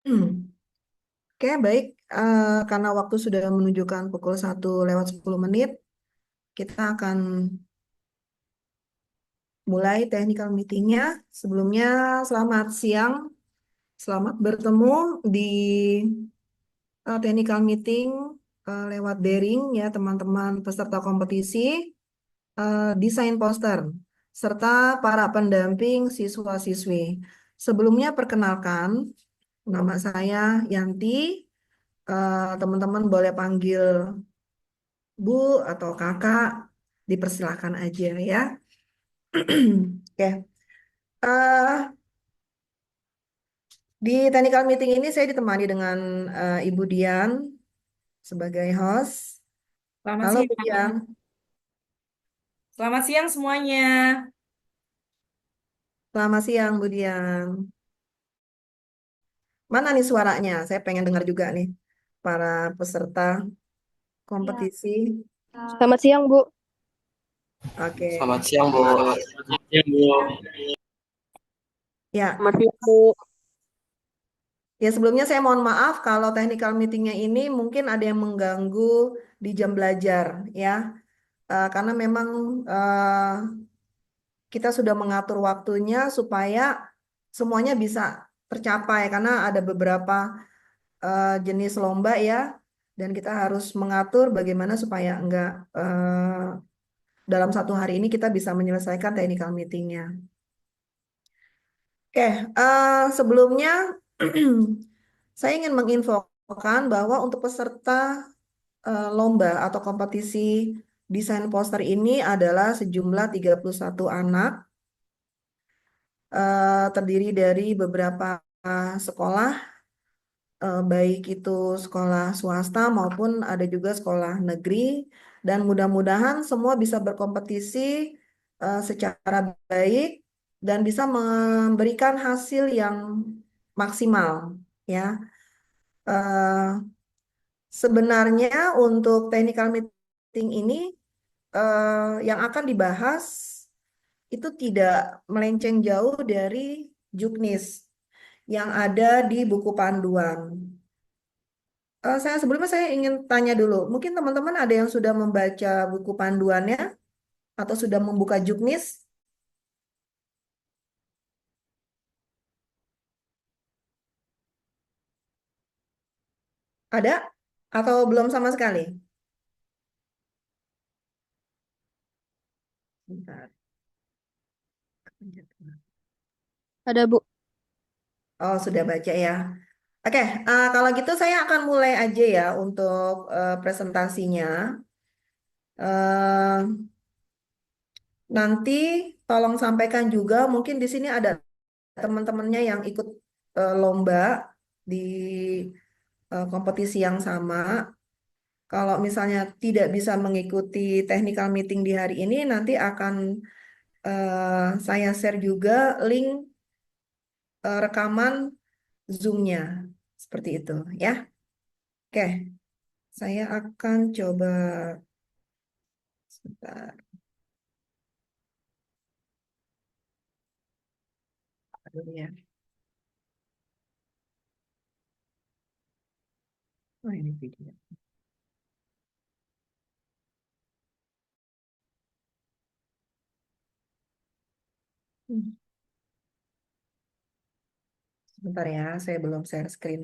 Oke, baik. Karena waktu sudah menunjukkan pukul 1:10, kita akan mulai technical meetingnya. Sebelumnya, selamat siang. Selamat bertemu di technical meeting lewat daring ya teman-teman peserta kompetisi desain poster serta para pendamping siswa-siswi. Sebelumnya perkenalkan, nama saya Yanti. Teman-teman boleh panggil Bu atau Kakak, dipersilakan aja ya. Oke. Eh, di technical meeting ini saya ditemani dengan Ibu Dian sebagai host. Selamat Halo Bu siang. Dian. Selamat siang semuanya. Selamat siang Bu Dian. Mana nih suaranya? Saya pengen dengar juga nih para peserta Ya, kompetisi. selamat siang, Bu. Oke. Selamat siang, Bu. Selamat siang, Bu. Ya, Selamat siang, Bu. ya sebelumnya saya mohon maaf kalau technical meetingnya ini mungkin ada yang mengganggu di jam belajar ya. Karena memang eh, kita sudah mengatur waktunya supaya semuanya bisa tercapai karena ada beberapa jenis lomba ya, dan kita harus mengatur bagaimana supaya enggak dalam satu hari ini kita bisa menyelesaikan technical meetingnya. Oke, sebelumnya saya ingin menginfokan bahwa untuk peserta lomba atau kompetisi desain poster ini adalah sejumlah 31 anak, terdiri dari beberapa sekolah, baik itu sekolah swasta maupun ada juga sekolah negeri, dan mudah-mudahan semua bisa berkompetisi secara baik dan bisa memberikan hasil yang maksimal ya. Eh, Sebenarnya untuk technical meeting ini yang akan dibahas itu tidak melenceng jauh dari juknis yang ada di buku panduan. Sebelumnya saya ingin tanya dulu, mungkin teman-teman ada yang sudah membaca buku panduannya atau sudah membuka juknis? Ada? Atau belum sama sekali? Bentar. Ada, Bu. Oh, sudah baca ya. Oke, kalau gitu saya akan mulai aja ya untuk presentasinya. Eh, Nanti tolong sampaikan juga, mungkin di sini ada teman-temannya yang ikut lomba di kompetisi yang sama. Kalau misalnya tidak bisa mengikuti technical meeting di hari ini, nanti akan saya share juga link rekaman Zoom-nya. Seperti itu ya. Oke, saya akan coba sebentar dulu ya. Oh, ini video. Hmm, Sebentar ya, saya belum share screen.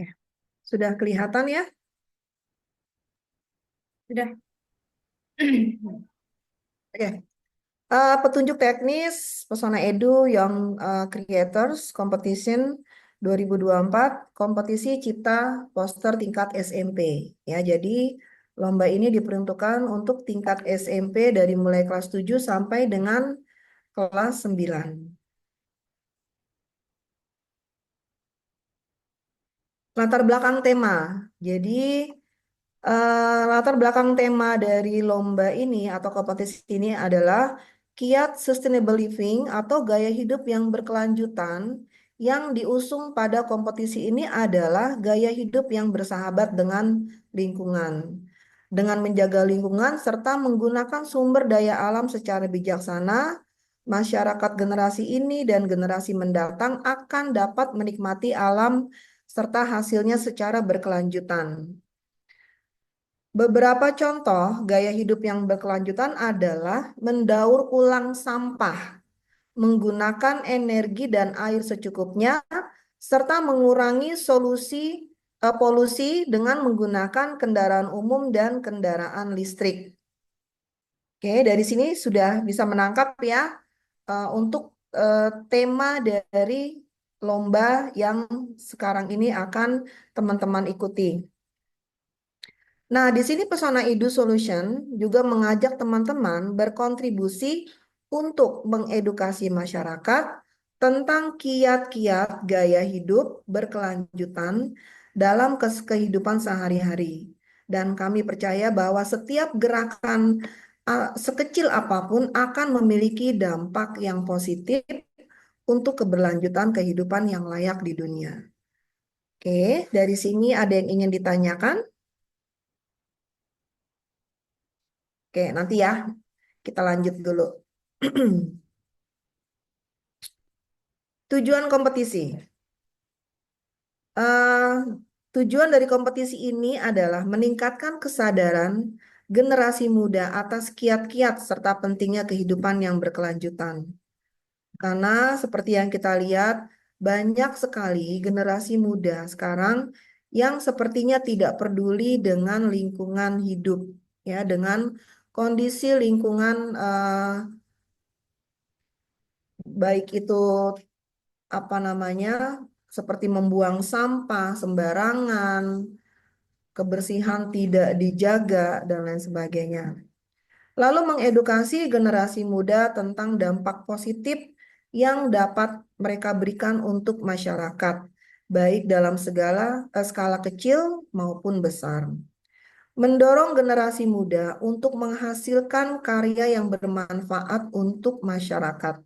Ya, sudah kelihatan ya? Sudah. Oke. Petunjuk teknis Pesona Edu Young Creators Competition 2024, kompetisi cipta poster tingkat SMP. Ya, jadi lomba ini diperuntukkan untuk tingkat SMP dari mulai kelas 7 sampai dengan kelas 9. latar belakang tema. Jadi latar belakang tema dari lomba ini atau kompetisi ini adalah kiat sustainable living atau gaya hidup yang berkelanjutan. Yang diusung pada kompetisi ini adalah gaya hidup yang bersahabat dengan lingkungan. Dengan menjaga lingkungan serta menggunakan sumber daya alam secara bijaksana, masyarakat generasi ini dan generasi mendatang akan dapat menikmati alam serta hasilnya secara berkelanjutan. Beberapa contoh gaya hidup yang berkelanjutan adalah mendaur ulang sampah, menggunakan energi dan air secukupnya, serta mengurangi polusi dengan menggunakan kendaraan umum dan kendaraan listrik. Oke, dari sini sudah bisa menangkap ya untuk tema dari lomba yang sekarang ini akan teman-teman ikuti. Nah, di sini Pesona Edu Solution juga mengajak teman-teman berkontribusi untuk mengedukasi masyarakat tentang kiat-kiat gaya hidup berkelanjutan dalam kehidupan sehari-hari. Dan kami percaya bahwa setiap gerakan sekecil apapun akan memiliki dampak yang positif untuk keberlanjutan kehidupan yang layak di dunia. Oke, dari sini ada yang ingin ditanyakan? Oke, nanti ya. Kita lanjut dulu. Tujuan kompetisi. Eh, tujuan dari kompetisi ini adalah meningkatkan kesadaran generasi muda atas kiat-kiat serta pentingnya kehidupan yang berkelanjutan. Karena seperti yang kita lihat, banyak sekali generasi muda sekarang yang sepertinya tidak peduli dengan lingkungan hidup, ya, dengan kondisi lingkungan baik itu apa namanya, seperti membuang sampah sembarangan, kebersihan tidak dijaga, dan lain sebagainya. Lalu mengedukasi generasi muda tentang dampak positif yang dapat mereka berikan untuk masyarakat, baik dalam skala kecil maupun besar. Mendorong generasi muda untuk menghasilkan karya yang bermanfaat untuk masyarakat,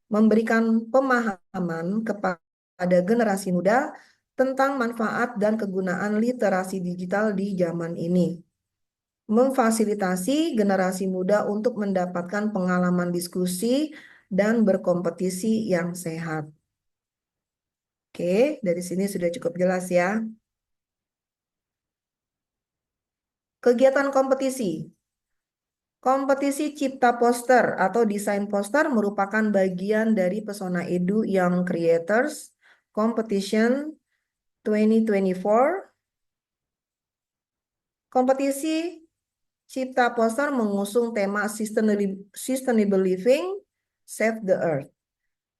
memberikan pemahaman kepada generasi muda tentang manfaat dan kegunaan literasi digital di zaman ini. Memfasilitasi generasi muda untuk mendapatkan pengalaman diskusi dan berkompetisi yang sehat. Oke, dari sini sudah cukup jelas ya. Kegiatan kompetisi. Kompetisi cipta poster atau desain poster merupakan bagian dari Pesona Edu Young Creators Competition 2024. Kompetisi cipta poster mengusung tema Sustainable Living, Save the Earth.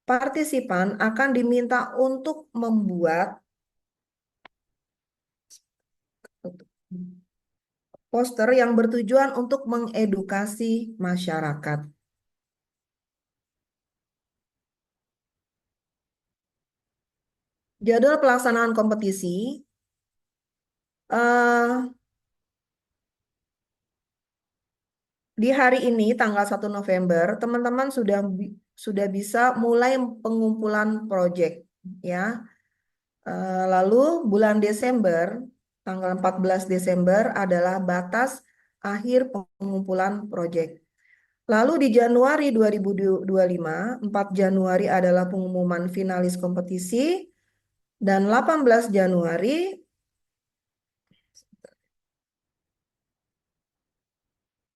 Partisipan akan diminta untuk membuat poster yang bertujuan untuk mengedukasi masyarakat. Jadwal pelaksanaan kompetisi di hari ini tanggal 1 November teman-teman sudah bisa mulai pengumpulan proyek ya. Lalu bulan Desember tanggal 14 Desember adalah batas akhir pengumpulan proyek. Lalu di Januari 2025, 4 Januari adalah pengumuman finalis kompetisi dan 18 Januari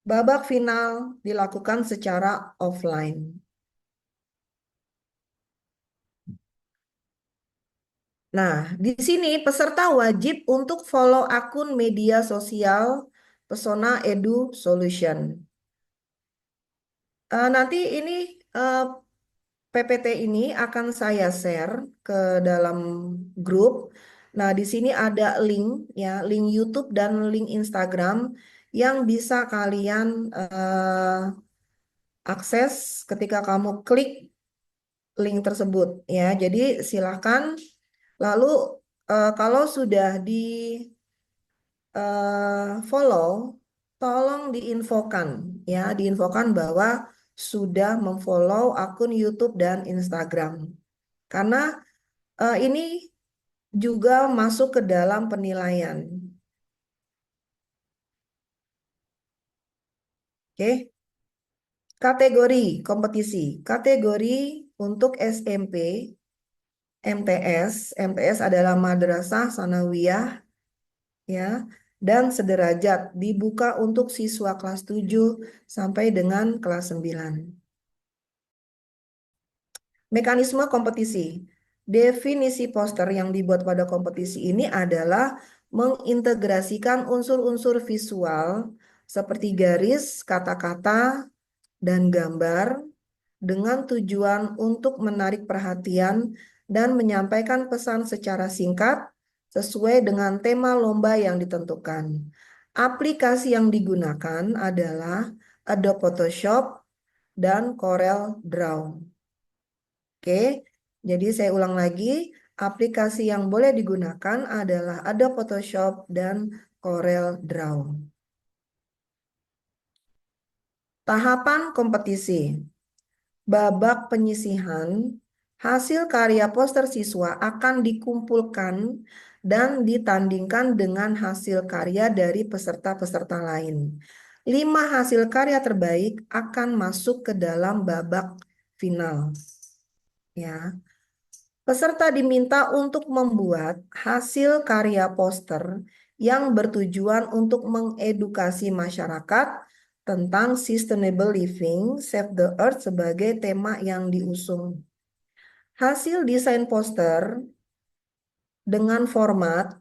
babak final dilakukan secara offline. Nah, di sini peserta wajib untuk follow akun media sosial Pesona Edu Solution. Nanti ini PPT ini akan saya share ke dalam grup. Nah, di sini ada link ya, link YouTube dan link Instagram yang bisa kalian akses ketika kamu klik link tersebut ya. Jadi silakan. Lalu kalau sudah di follow, tolong diinfokan ya, diinfokan bahwa sudah memfollow akun YouTube dan Instagram. Karena ini juga masuk ke dalam penilaian. Oke. Kategori kompetisi. Kategori untuk SMP, MTS. MTS adalah Madrasah Sanawiyah ya, dan sederajat dibuka untuk siswa kelas 7 sampai dengan kelas 9. Mekanisme kompetisi. Definisi poster yang dibuat pada kompetisi ini adalah mengintegrasikan unsur-unsur visual seperti garis, kata-kata, dan gambar dengan tujuan untuk menarik perhatian dan menyampaikan pesan secara singkat sesuai dengan tema lomba yang ditentukan. Aplikasi yang digunakan adalah Adobe Photoshop dan Corel Draw. Oke, jadi saya ulang lagi, aplikasi yang boleh digunakan adalah Adobe Photoshop dan Corel Draw. Tahapan kompetisi. Babak penyisihan, hasil karya poster siswa akan dikumpulkan dan ditandingkan dengan hasil karya dari peserta-peserta lain. 5 hasil karya terbaik akan masuk ke dalam babak final. Ya. Peserta diminta untuk membuat hasil karya poster yang bertujuan untuk mengedukasi masyarakat tentang sustainable living, save the earth sebagai tema yang diusung. Hasil desain poster dengan format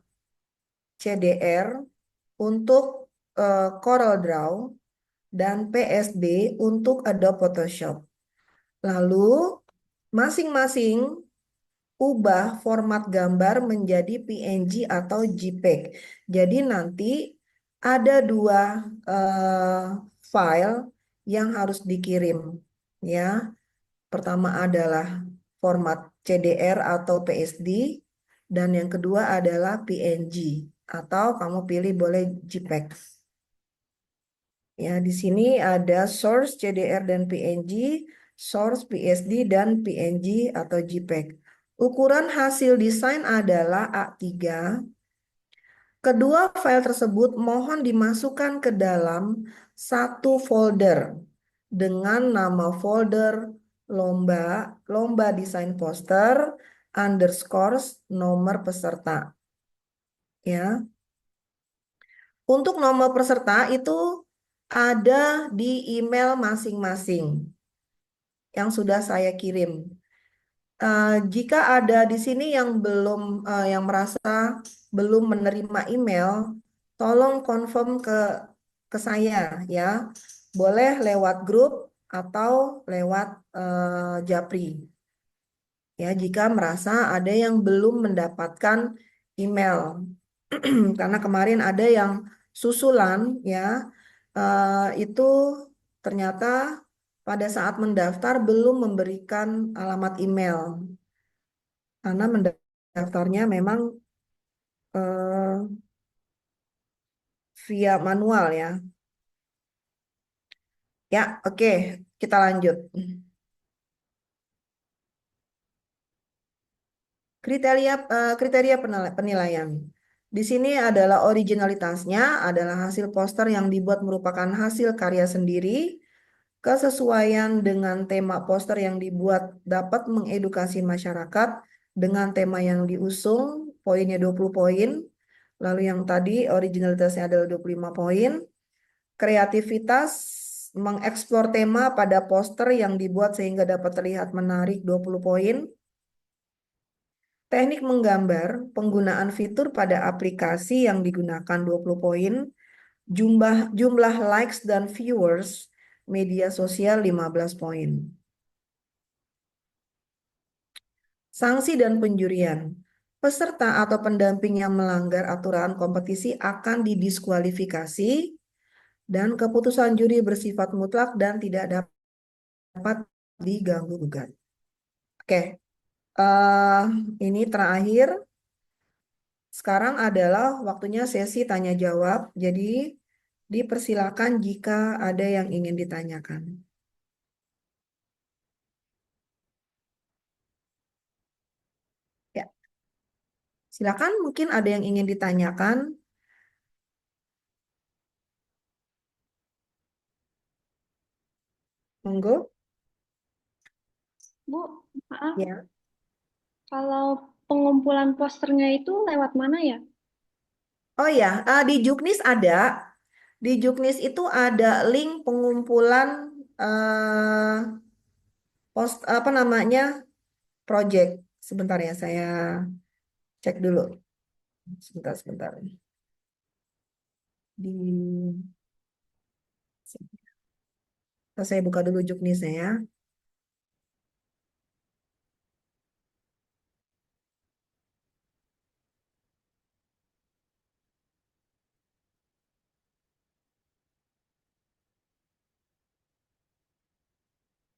CDR untuk Corel Draw dan PSD untuk Adobe Photoshop. Lalu masing-masing ubah format gambar menjadi PNG atau JPEG. Jadi nanti ada 2 file yang harus dikirim ya. Pertama adalah format CDR atau PSD dan yang kedua adalah PNG atau kamu pilih boleh JPEG. Ya, di sini ada source CDR dan PNG, source PSD dan PNG atau JPEG. Ukuran hasil desain adalah A3. Kedua file tersebut mohon dimasukkan ke dalam satu folder dengan nama folder lomba desain poster underscores nomor peserta. Ya. Untuk nomor peserta itu ada di email masing-masing yang sudah saya kirim. Jika ada di sini yang belum yang merasa belum menerima email, tolong confirm ke saya ya. Boleh lewat grup atau lewat Japri. Ya, jika merasa ada yang belum mendapatkan email. Karena kemarin ada yang susulan ya, itu ternyata pada saat mendaftar belum memberikan alamat email karena mendaftarnya memang via manual ya. Ya, oke, kita lanjut. Kriteria penilaian. Di sini adalah originalitasnya, adalah hasil poster yang dibuat merupakan hasil karya sendiri. Kesesuaian dengan tema poster yang dibuat dapat mengedukasi masyarakat dengan tema yang diusung, poinnya 20 poin. Lalu yang tadi originalitasnya adalah 25 poin. Kreativitas mengeksplor tema pada poster yang dibuat sehingga dapat terlihat menarik 20 poin. Teknik menggambar, penggunaan fitur pada aplikasi yang digunakan 20 poin. Jumlah likes dan viewers media sosial 15 poin. Sanksi dan penjurian. Peserta atau pendamping yang melanggar aturan kompetisi akan didiskualifikasi dan keputusan juri bersifat mutlak dan tidak dapat diganggu-gugat. Oke, ini terakhir Sekarang adalah waktunya sesi tanya jawab. Jadi dipersilakan jika ada yang ingin ditanyakan. Ya, silakan mungkin ada yang ingin ditanyakan. Monggo. Bu, maaf, Ya. kalau pengumpulan posternya itu lewat mana ya? Oh ya, di Juknis ada. Di Juknis itu ada link pengumpulan eh post apa namanya project. Sebentar ya, saya cek dulu. Sebentar, sebentar. Di saya buka dulu Juknisnya ya.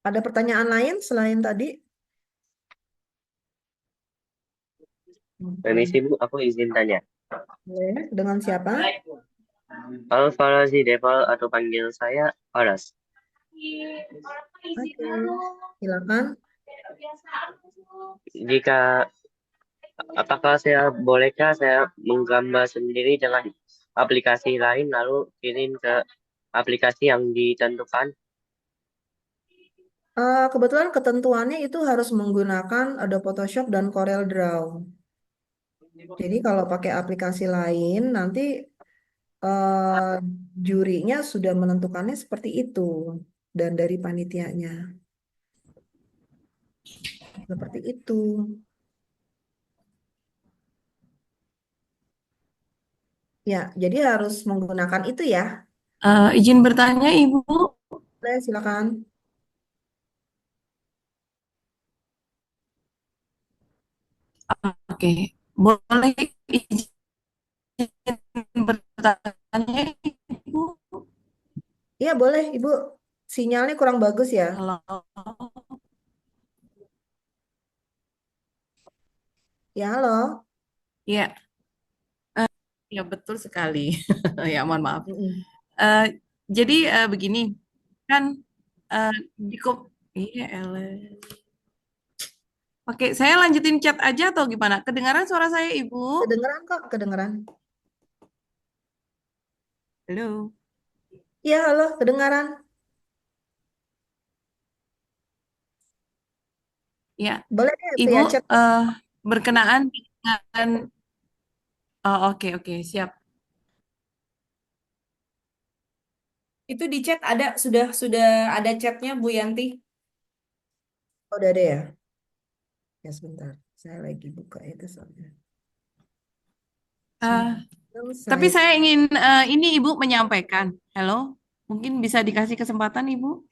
Ada pertanyaan lain selain tadi? Permisi Bu, aku izin tanya. Boleh. Dengan siapa? Kalau si Deval atau panggil saya Aras. Oke, silakan. Jika apakah bolehkah saya menggambar sendiri dengan aplikasi lain lalu kirim ke aplikasi yang ditentukan? Kebetulan ketentuannya itu harus menggunakan Adobe Photoshop dan Corel Draw. Jadi kalau pakai aplikasi lain, nanti eh, jurinya sudah menentukannya seperti itu. Dan dari panitianya. Seperti itu. Ya, jadi harus menggunakan itu ya. Izin bertanya, Ibu. Boleh, silakan. Oke, boleh izin bertanya, Ibu? Iya, boleh, Ibu. Sinyalnya kurang bagus ya. Halo. Ya, halo. Ya, ya betul sekali. Ya, mohon maaf. Mm-mm. Eh, jadi begini, kan eh, di iya, Oke, saya lanjutin chat aja atau gimana? Kedengaran suara saya, Ibu? Kedengeran kok, kedengeran. Halo. Iya, halo, kedengaran. Ya, Boleh deh Ibu via chat. berkenaan dengan oh, oke, oke, siap. Itu di chat ada sudah ada chatnya Bu Yanti. Oh, udah ada ya? Ya, sebentar. Saya lagi buka itu soalnya. Eh, Sebelum Tapi saya... saya ingin ini Ibu menyampaikan. Halo, mungkin bisa dikasih kesempatan Ibu?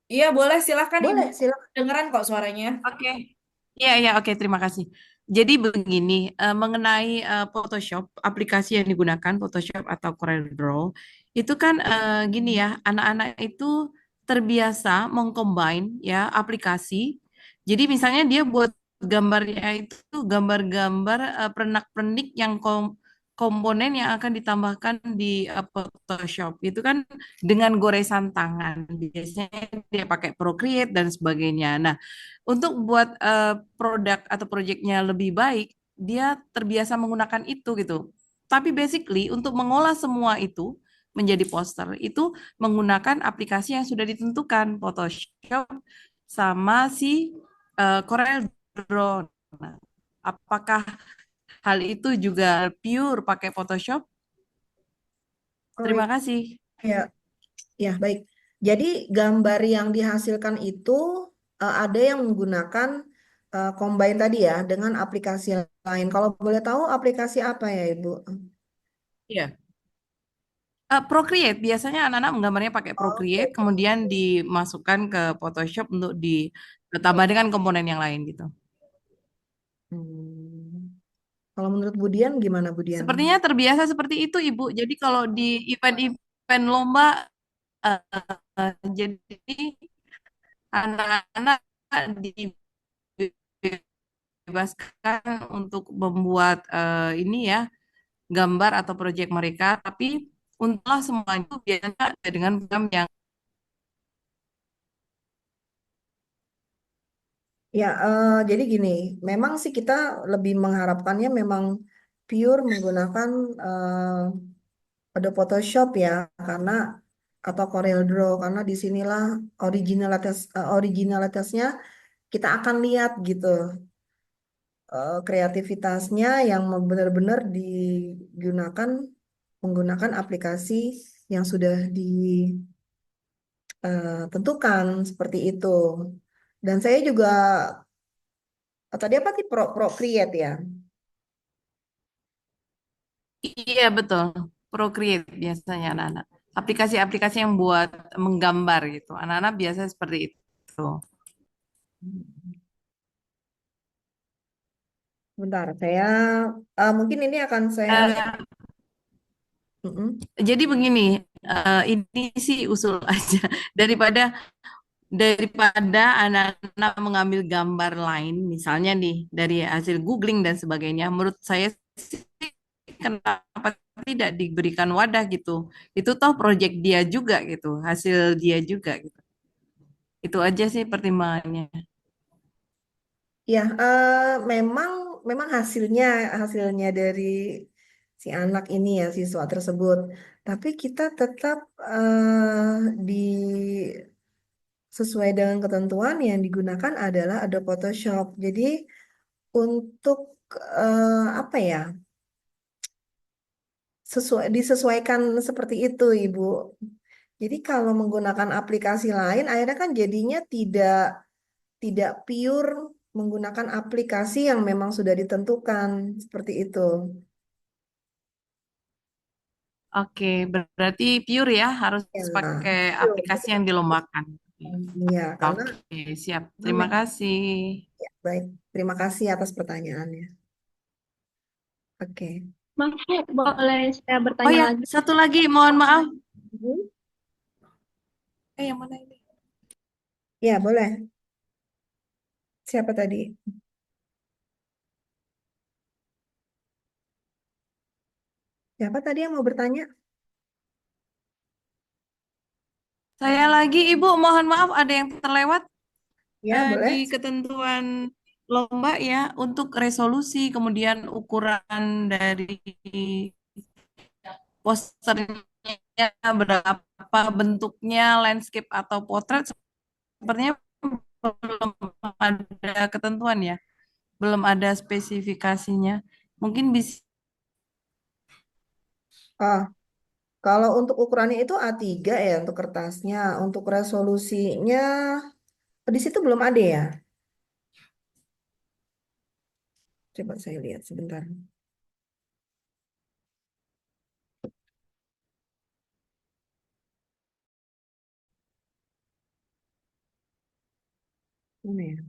Iya, boleh silakan Ibu. Boleh, silakan. Dengeran kok suaranya. Oke. Iya, iya, oke, terima kasih. Jadi begini, mengenai Photoshop, aplikasi yang digunakan Photoshop atau CorelDRAW, itu kan gini ya, anak-anak itu terbiasa mengcombine ya aplikasi. Jadi misalnya dia buat gambarnya itu gambar-gambar pernak-pernik yang komponen yang akan ditambahkan di Photoshop. Itu kan dengan goresan tangan. Biasanya dia pakai Procreate dan sebagainya. Nah, untuk buat produk atau proyeknya lebih baik, dia terbiasa menggunakan itu gitu. Tapi basically untuk mengolah semua itu menjadi poster itu menggunakan aplikasi yang sudah ditentukan, Photoshop sama si Corel Draw. Nah, apakah hal itu juga pure pakai Photoshop? Oh, Terima kasih. ya, ya, baik. Jadi gambar yang dihasilkan itu ada yang menggunakan Combine tadi ya dengan aplikasi lain. Kalau boleh tahu aplikasi apa ya, Ibu? Iya. Procreate biasanya anak-anak menggambarnya pakai Oke. Procreate, kemudian dimasukkan ke Photoshop untuk ditambah dengan komponen yang lain gitu. Hmm. Kalau menurut Budian gimana Budian? Sepertinya terbiasa seperti itu, Ibu. Jadi kalau di event-event lomba, eh, jadi anak-anak dibebaskan untuk membuat ini ya gambar atau proyek mereka, tapi untunglah semua itu biasanya dengan program yang Ya, jadi gini, memang sih kita lebih mengharapkannya memang pure menggunakan Adobe Photoshop ya, karena atau Corel Draw karena disinilah originalitasnya kita akan lihat gitu, kreativitasnya yang benar-benar digunakan menggunakan aplikasi yang sudah ditentukan seperti itu. Dan saya juga tadi apa sih Procreate ya? iya betul Procreate biasanya anak-anak aplikasi-aplikasi yang buat menggambar gitu anak-anak biasa seperti itu. Bentar, saya mungkin ini akan saya. Eh, Mm-mm. jadi begini, ini sih usul aja daripada daripada anak-anak mengambil gambar lain, misalnya nih dari hasil googling dan sebagainya, menurut saya sih kenapa tidak diberikan wadah gitu? Itu toh proyek dia juga gitu, hasil dia juga gitu. Itu aja sih pertimbangannya. Ya, memang memang hasilnya dari si anak ini ya siswa tersebut. Tapi kita tetap di sesuai dengan ketentuan yang digunakan adalah Adobe Photoshop. Jadi untuk apa ya disesuaikan seperti itu, Ibu. Jadi kalau menggunakan aplikasi lain, akhirnya kan jadinya tidak pure menggunakan aplikasi yang memang sudah ditentukan seperti itu. Oke, berarti pure ya, harus Ya, pakai aplikasi yang dilombakan. ya karena Oke, siap. Terima kasih. ya, baik. Terima kasih atas pertanyaannya. Oke. Maaf, Bu, boleh saya Oh bertanya ya, lagi? satu lagi, mohon maaf. Mhm. Yang mana ini? Ya, boleh. Siapa tadi? Siapa tadi yang mau bertanya? Saya lagi, Ibu, mohon maaf ada yang terlewat Ya, di boleh. ketentuan lomba ya untuk resolusi, kemudian ukuran dari posternya berapa bentuknya, landscape atau potret, sepertinya belum ada ketentuan ya, belum ada spesifikasinya. Mungkin bisa. Ah, kalau untuk ukurannya itu A3 ya untuk kertasnya. Untuk resolusinya di situ belum ada ya. Coba saya lihat sebentar. Mana ya?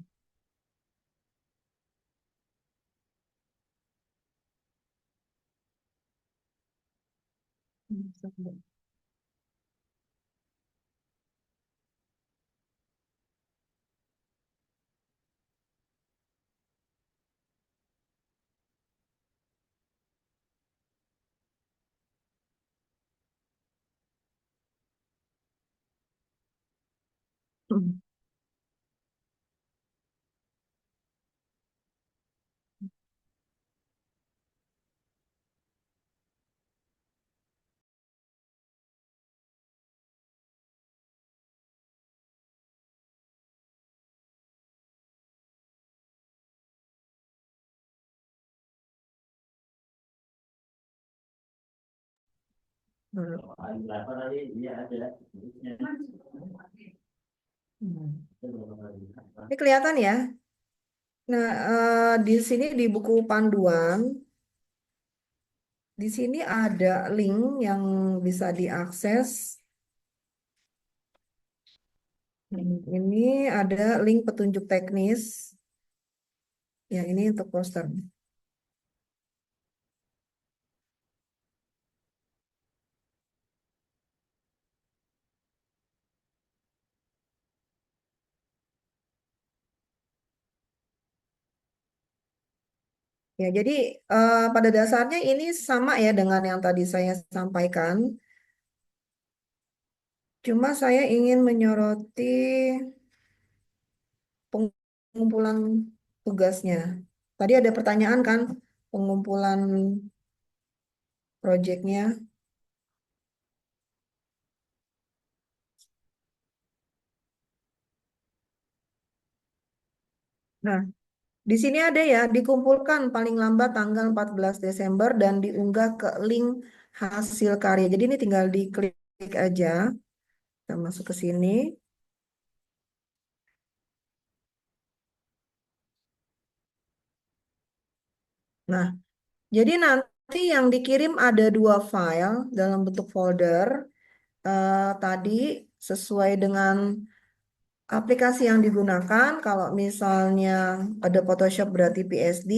Hmm. Hmm. Ini kelihatan ya. Nah, di sini di buku panduan, di sini ada link yang bisa diakses. Ini ada link petunjuk teknis. Ya, ini untuk poster. Ya, jadi pada dasarnya ini sama ya dengan yang tadi saya sampaikan. Cuma saya ingin menyoroti pengumpulan tugasnya. Tadi ada pertanyaan kan, pengumpulan proyeknya. Nah, di sini ada ya, dikumpulkan paling lambat tanggal 14 Desember dan diunggah ke link hasil karya. Jadi ini tinggal diklik aja. Kita masuk ke sini. Nah, jadi nanti yang dikirim ada 2 file dalam bentuk folder. Tadi sesuai dengan aplikasi yang digunakan. Kalau misalnya ada Photoshop berarti PSD,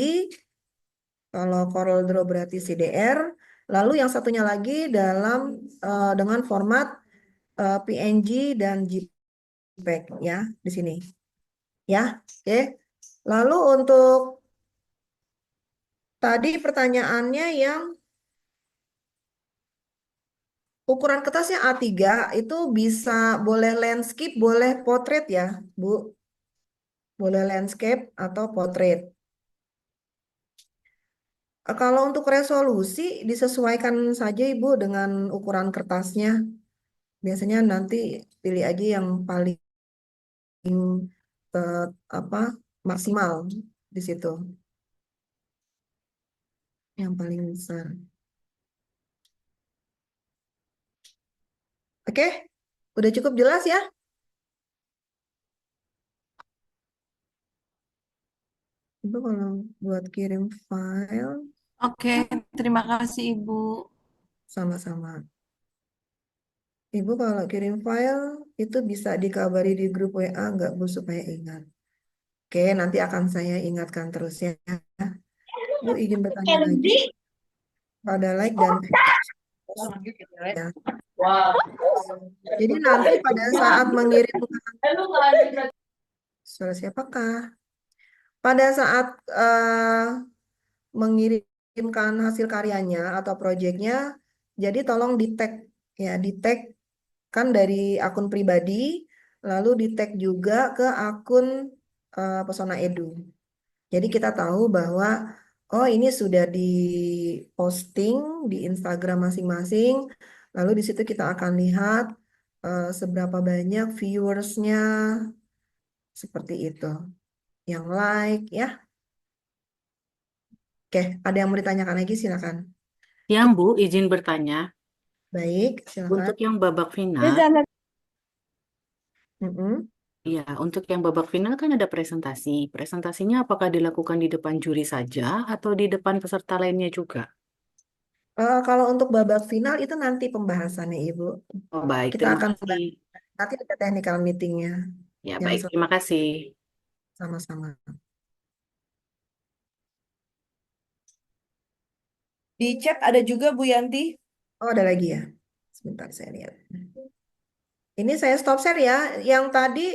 kalau CorelDRAW berarti CDR. Lalu yang satunya lagi dengan format PNG dan JPEG ya di sini. Ya, oke. Lalu untuk tadi pertanyaannya yang ukuran kertasnya A3 itu bisa boleh landscape, boleh portrait ya, Bu. Boleh landscape atau portrait. Kalau untuk resolusi disesuaikan saja Ibu dengan ukuran kertasnya. Biasanya nanti pilih aja yang paling eh, apa maksimal di situ, yang paling besar. Oke, udah cukup jelas ya? Ibu kalau buat kirim file Oke, terima kasih Ibu. sama-sama. Ibu kalau kirim file itu bisa dikabari di grup WA nggak Bu supaya ingat. Oke, nanti akan saya ingatkan terus ya. Bu izin bertanya lagi pada like dan ya. Jadi nanti pada saat suara siapakah? Pada saat mengirimkan hasil karyanya atau proyeknya, jadi tolong di tag ya, di tag kan dari akun pribadi, lalu di tag juga ke akun Pesona Edu. Jadi kita tahu bahwa oh ini sudah diposting di Instagram masing-masing, lalu di situ kita akan lihat seberapa banyak viewersnya, seperti itu, yang like ya. Oke, ada yang mau ditanyakan lagi silakan. Ya, Bu, izin bertanya. Baik, silakan. Untuk yang babak final, Mm-mm. ya, untuk yang babak final kan ada presentasi. Presentasinya apakah dilakukan di depan juri saja atau di depan peserta lainnya juga? Kalau untuk babak final itu nanti pembahasannya Ibu. Oh, baik, Kita terima akan kasih. nanti ada technical meetingnya Ya, yang baik, terima kasih. sama-sama. Di chat ada juga Bu Yanti. Oh, ada lagi ya. Sebentar saya lihat. Ini saya stop share ya. Yang tadi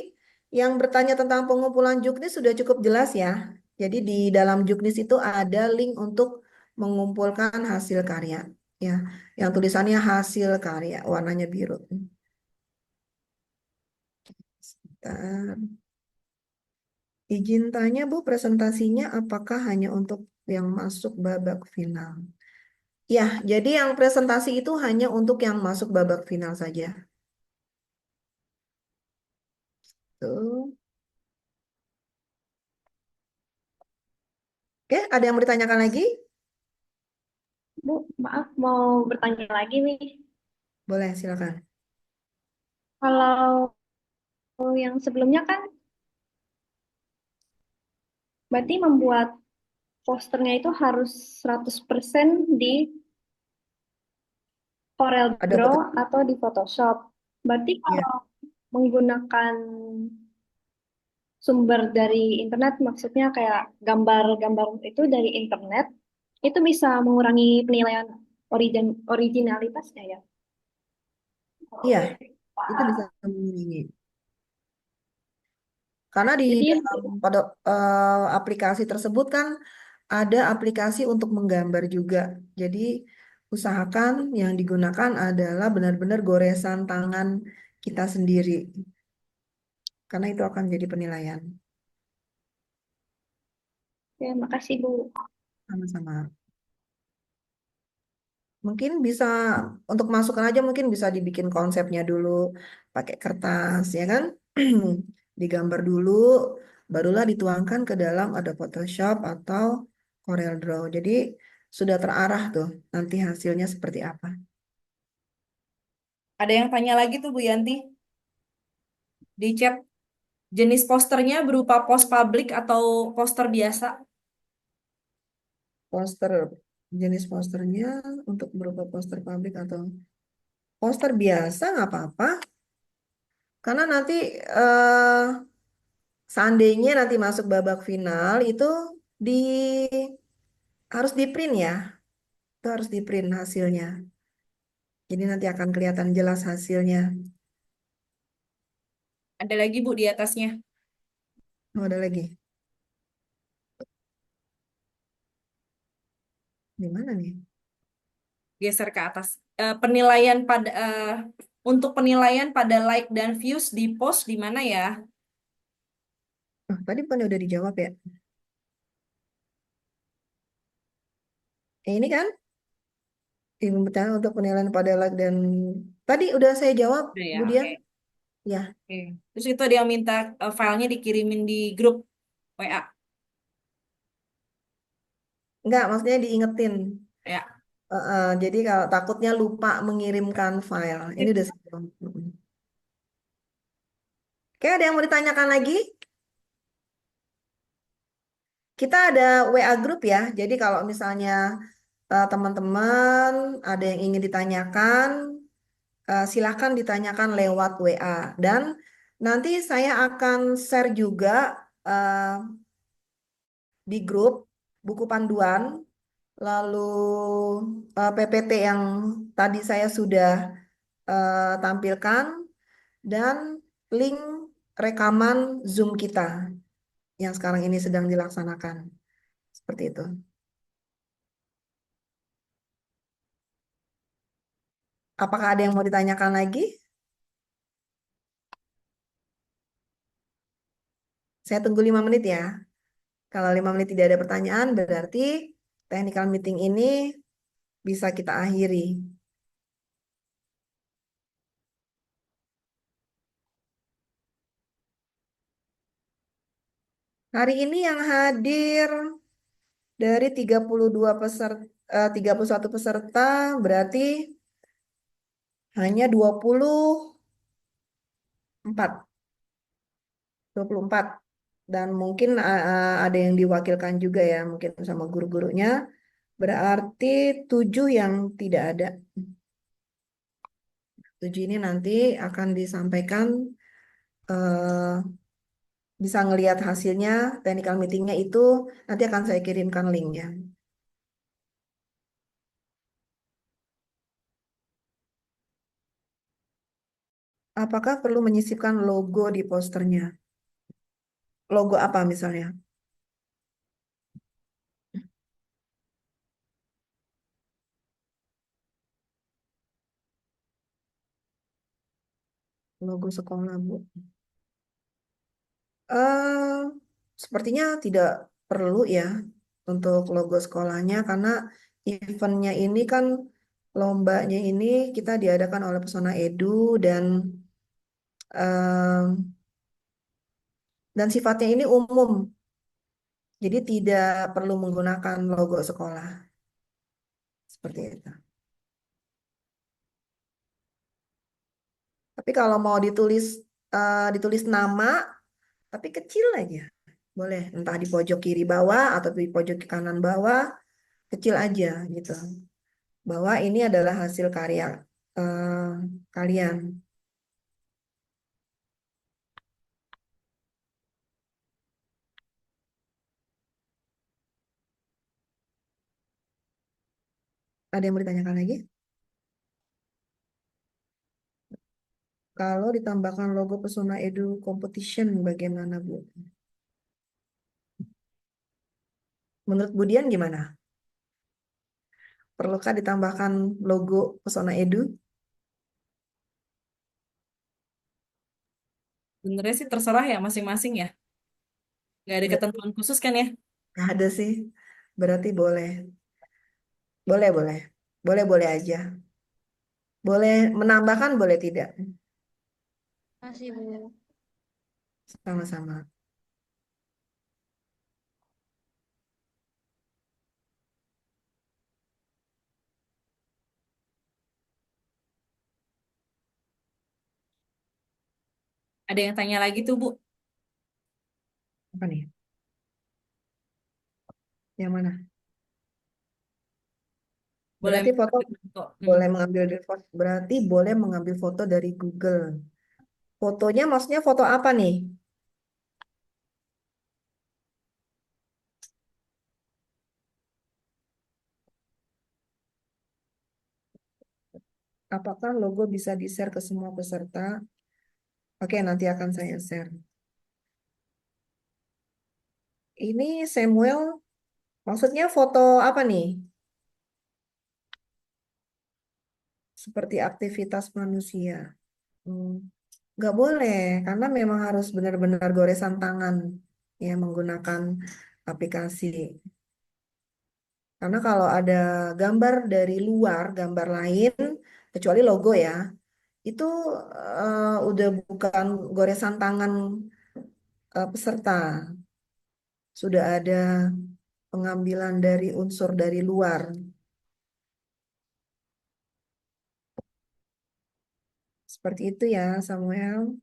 yang bertanya tentang pengumpulan juknis sudah cukup jelas ya. Jadi di dalam juknis itu ada link untuk mengumpulkan hasil karya. Ya, yang tulisannya hasil karya, warnanya biru. Sebentar. Izin tanya Bu, presentasinya apakah hanya untuk yang masuk babak final? Ya, jadi yang presentasi itu hanya untuk yang masuk babak final saja. Tuh. Oke, ada yang mau ditanyakan lagi? Bu, maaf mau bertanya lagi nih. Boleh, silakan. Kalau yang sebelumnya kan berarti membuat posternya itu harus 100% di Corel Ada Draw petunjuk atau di Photoshop. Berarti ya. kalau menggunakan sumber dari internet, maksudnya kayak gambar-gambar itu dari internet, itu bisa mengurangi penilaian originalitasnya ya. Iya, itu bisa mengurangi. Karena di Jadi dalam pada aplikasi tersebut kan ada aplikasi untuk menggambar juga. Jadi usahakan yang digunakan adalah benar-benar goresan tangan kita sendiri, karena itu akan jadi penilaian. Ya, makasih Bu. Sama-sama. Mungkin bisa untuk masukan aja mungkin bisa dibikin konsepnya dulu pakai kertas ya kan? Digambar dulu, barulah dituangkan ke dalam ada Photoshop atau Corel Draw. Jadi sudah terarah tuh nanti hasilnya seperti apa. Ada yang tanya lagi tuh Bu Yanti di chat, jenis posternya berupa post publik atau poster biasa? Poster jenis posternya untuk berupa poster publik atau poster biasa nggak apa-apa, karena nanti eh, seandainya nanti masuk babak final itu di harus di print ya, itu harus di print hasilnya. Jadi nanti akan kelihatan jelas hasilnya. Ada lagi Bu di atasnya. Oh, ada lagi. Di mana nih? Geser ke atas. Penilaian pada untuk penilaian pada like dan views di post di mana ya? Oh, tadi bukan udah dijawab ya? Ini kan ilmu bertanya untuk penilaian pada like dan tadi udah saya jawab, Udah ya, Bu oke. Dian. Ya, Oke. Terus itu dia minta filenya dikirimin di grup WA. enggak, maksudnya diingetin. Ya. Jadi kalau takutnya lupa mengirimkan file. Ini udah saya jawab. Oke, ada yang mau ditanyakan lagi? Kita ada WA grup ya. Jadi kalau misalnya teman-teman ada yang ingin ditanyakan, silakan ditanyakan lewat WA. Dan nanti saya akan share juga eh, di grup buku panduan, lalu PPT yang tadi saya sudah tampilkan, dan link rekaman Zoom kita yang sekarang ini sedang dilaksanakan. Seperti itu. Apakah ada yang mau ditanyakan lagi? Saya tunggu 5 menit ya. Kalau 5 menit tidak ada pertanyaan, berarti technical meeting ini bisa kita akhiri. Hari ini yang hadir dari 32 peserta, 31 peserta, berarti hanya 24. Dan mungkin ada yang diwakilkan juga ya, mungkin sama guru-gurunya. Berarti 7 yang tidak ada. 7 ini nanti akan disampaikan, eh, bisa ngelihat hasilnya, technical meetingnya itu nanti akan saya kirimkan linknya. Apakah perlu menyisipkan logo di posternya? Logo apa misalnya? Logo sekolah, Bu. eh Sepertinya tidak perlu ya untuk logo sekolahnya, karena eventnya ini kan, lombanya ini kita diadakan oleh Pesona Edu, dan em, sifatnya ini umum, jadi tidak perlu menggunakan logo sekolah seperti itu. Tapi kalau mau ditulis nama tapi kecil aja, boleh, entah di pojok kiri bawah atau di pojok kanan bawah, kecil aja gitu, bahwa ini adalah hasil karya eh, kalian. Ada yang mau ditanyakan lagi? Kalau ditambahkan logo Pesona Edu Competition bagaimana, Bu? Menurut Budian gimana? Perlukah ditambahkan logo Pesona Edu? Sebenarnya sih terserah ya masing-masing ya. Nggak ada Nggak, ketentuan khusus kan ya. nggak ada sih. Berarti boleh. Boleh, boleh. Boleh, boleh aja. Boleh menambahkan, boleh tidak. Masih, Bu. Sama-sama. Ada yang tanya lagi tuh, Bu. Apa nih? Yang mana? Boleh Berarti foto mengambil foto. boleh mengambil dari berarti boleh mengambil foto dari Google. Fotonya maksudnya foto apa nih? Apakah logo bisa di-share ke semua peserta? Oke, nanti akan saya share. Ini Samuel, maksudnya foto apa nih? Seperti aktivitas manusia. Hmm, nggak boleh, karena memang harus benar-benar goresan tangan ya menggunakan aplikasi. Karena kalau ada gambar dari luar, gambar lain, kecuali logo ya, itu udah bukan goresan tangan peserta. Sudah ada pengambilan dari unsur dari luar. Seperti itu ya, Samuel.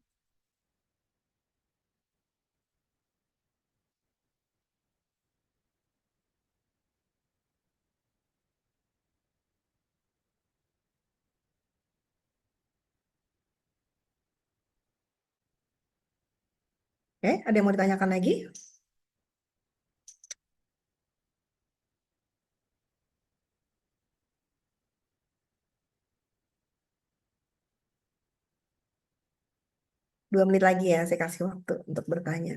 Ada yang mau ditanyakan lagi? Dua menit lagi ya, saya kasih waktu untuk bertanya.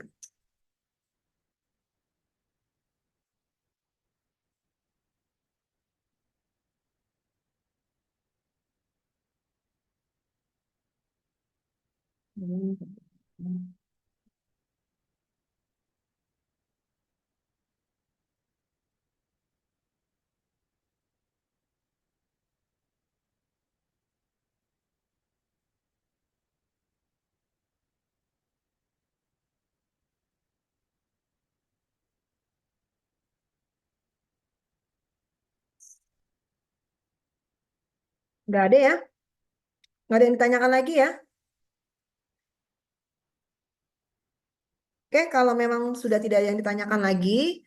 Nggak ada ya? Nggak ada yang ditanyakan lagi ya? Oke, kalau memang sudah tidak ada yang ditanyakan lagi,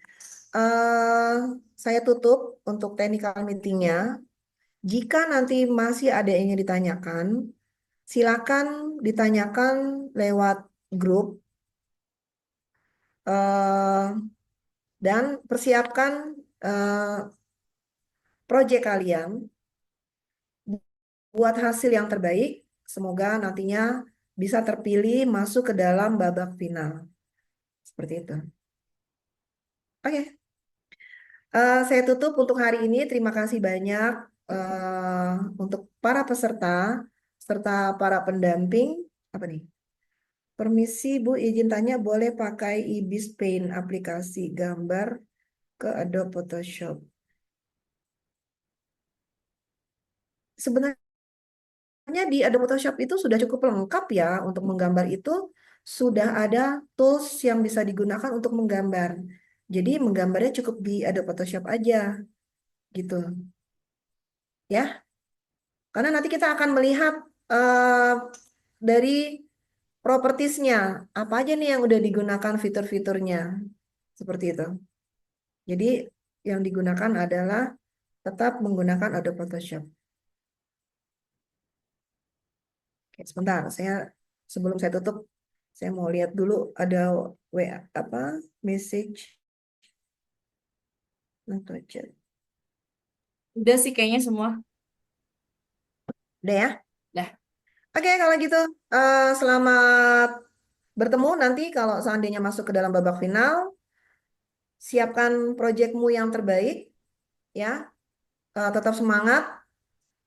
eh, saya tutup untuk technical meetingnya. Jika nanti masih ada yang ingin ditanyakan, silakan ditanyakan lewat grup eh, dan persiapkan eh, proyek kalian buat hasil yang terbaik. Semoga nantinya bisa terpilih masuk ke dalam babak final. Seperti itu. Oke. Saya tutup untuk hari ini. Terima kasih banyak untuk para peserta serta para pendamping. Apa nih? Permisi Bu, izin tanya boleh pakai Ibis Paint aplikasi gambar ke Adobe Photoshop? Sebenarnya di Adobe Photoshop itu sudah cukup lengkap ya untuk menggambar itu. Sudah ada tools yang bisa digunakan untuk menggambar. Jadi menggambarnya cukup di Adobe Photoshop aja gitu ya. Karena nanti kita akan melihat eh, dari propertiesnya, apa aja nih yang udah digunakan fitur-fiturnya. Seperti itu. Jadi yang digunakan adalah tetap menggunakan Adobe Photoshop. Oke, sebentar, sebelum saya tutup, saya mau lihat dulu ada WA apa message atau chat. Udah sih kayaknya semua. Udah ya? Dah. Oke, kalau gitu selamat bertemu nanti kalau seandainya masuk ke dalam babak final. siapkan proyekmu yang terbaik, ya. Tetap semangat.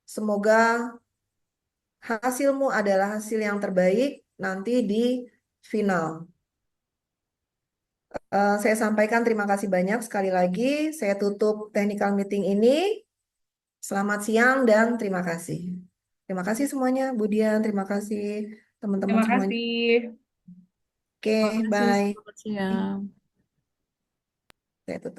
Semoga hasilmu adalah hasil yang terbaik nanti di final. Saya sampaikan terima kasih banyak sekali lagi. Saya tutup technical meeting ini. Selamat siang dan terima kasih. Terima kasih semuanya, Bu Dian. Terima kasih teman-teman Terima semuanya. kasih. Oke, Terima kasih, bye. selamat siang. Saya tutup.